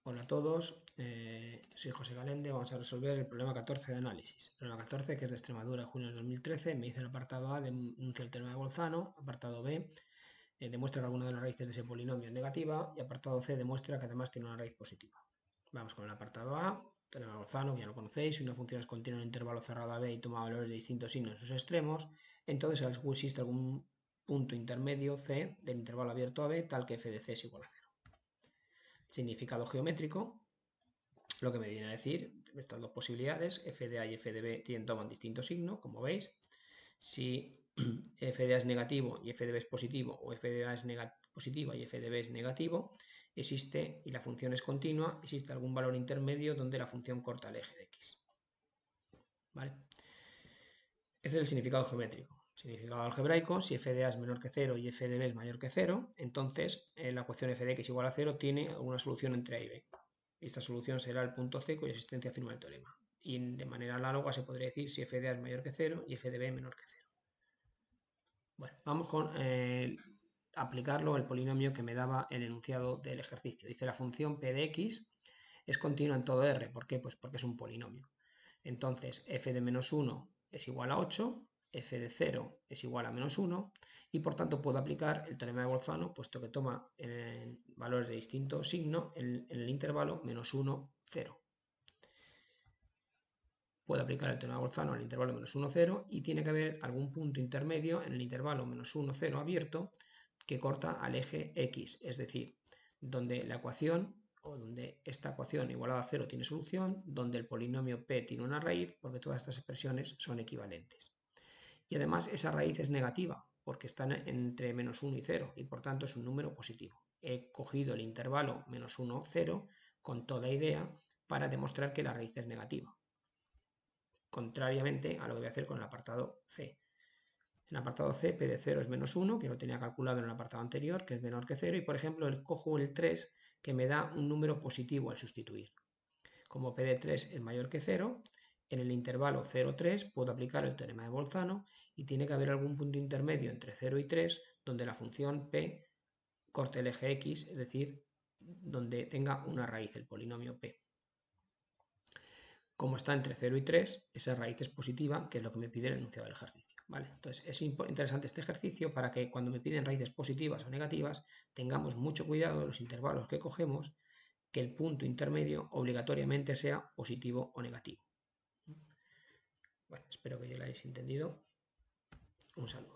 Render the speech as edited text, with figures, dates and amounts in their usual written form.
Hola a todos, soy José Galende. Vamos a resolver el problema 14 de análisis. Problema 14, que es de Extremadura, de junio de 2013. Me dice el apartado A, denuncia el teorema de Bolzano. Apartado B, demuestra que alguna de las raíces de ese polinomio es negativa. Y apartado C, demuestra que además tiene una raíz positiva. Vamos con el apartado A. Teorema de Bolzano, ya lo conocéis. Si una función es continua en un intervalo cerrado a B y toma valores de distintos signos en sus extremos, entonces existe algún punto intermedio C del intervalo abierto a B tal que f de C es igual a 0. Significado geométrico. Lo que me viene a decir, estas dos posibilidades, f de A y f de B toman distinto signo, como veis. Si f de A es negativo y f de B es positivo, o f de A es positiva y f de B es negativo, existe, y la función es continua, existe algún valor intermedio donde la función corta el eje de x. ¿Vale? Este es el significado geométrico. Significado algebraico: si f de A es menor que 0 y f de B es mayor que 0, entonces la ecuación f de x igual a 0 tiene una solución entre A y B. Esta solución será el punto C cuya existencia afirma el teorema. Y de manera análoga se podría decir si f de A es mayor que 0 y f de B menor que 0. Bueno, vamos con aplicarlo el polinomio que me daba el enunciado del ejercicio. Dice: la función p de x es continua en todo R. ¿Por qué? Pues porque es un polinomio. Entonces f de menos 1 es igual a 8, f de 0 es igual a menos 1, y por tanto puedo aplicar el teorema de Bolzano, puesto que toma valores de distinto signo en el intervalo menos 1, 0. Puedo aplicar el teorema de Bolzano al intervalo menos 1, 0, y tiene que haber algún punto intermedio en el intervalo menos 1, 0 abierto que corta al eje x, es decir, donde la ecuación, o donde esta ecuación igualada a 0 tiene solución, donde el polinomio p tiene una raíz, porque todas estas expresiones son equivalentes. Y además esa raíz es negativa, porque están entre menos 1 y 0, y por tanto es un número positivo. He cogido el intervalo menos 1, 0 con toda idea para demostrar que la raíz es negativa, contrariamente a lo que voy a hacer con el apartado C. En el apartado C, p de 0 es menos 1, que lo tenía calculado en el apartado anterior, que es menor que 0, y por ejemplo cojo el 3, que me da un número positivo al sustituir. Como p de 3 es mayor que 0, en el intervalo 0, 3 puedo aplicar el teorema de Bolzano, y tiene que haber algún punto intermedio entre 0 y 3 donde la función p corte el eje x, es decir, donde tenga una raíz, el polinomio p. Como está entre 0 y 3, esa raíz es positiva, que es lo que me pide el enunciado del ejercicio. ¿Vale? Entonces es interesante este ejercicio para que cuando me piden raíces positivas o negativas tengamos mucho cuidado de los intervalos que cogemos, que el punto intermedio obligatoriamente sea positivo o negativo. Bueno, espero que ya lo hayáis entendido. Un saludo.